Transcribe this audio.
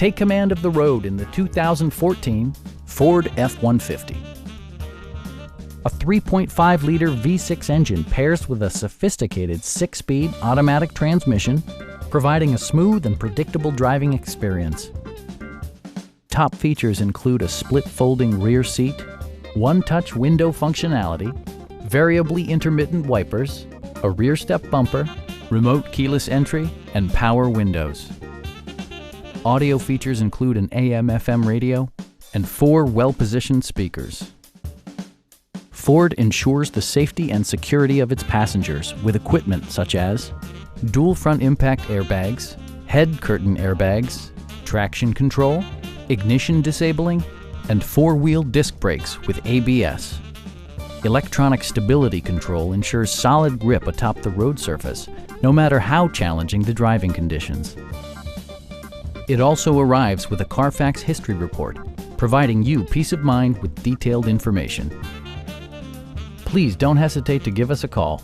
Take command of the road in the 2014 Ford F-150. A 3.5-liter V6 engine pairs with a sophisticated 6-speed automatic transmission, providing a smooth and predictable driving experience. Top features include a split folding rear seat, one-touch window functionality, variably intermittent wipers, a rear step bumper, remote keyless entry, and power windows. Audio features include an AM/FM radio and 4 well-positioned speakers. Ford ensures the safety and security of its passengers with equipment such as dual front impact airbags, head curtain airbags, traction control, ignition disabling, and 4-wheel disc brakes with ABS. Electronic stability control ensures solid grip atop the road surface, no matter how challenging the driving conditions. It also arrives with a Carfax history report, providing you peace of mind with detailed information. Please don't hesitate to give us a call.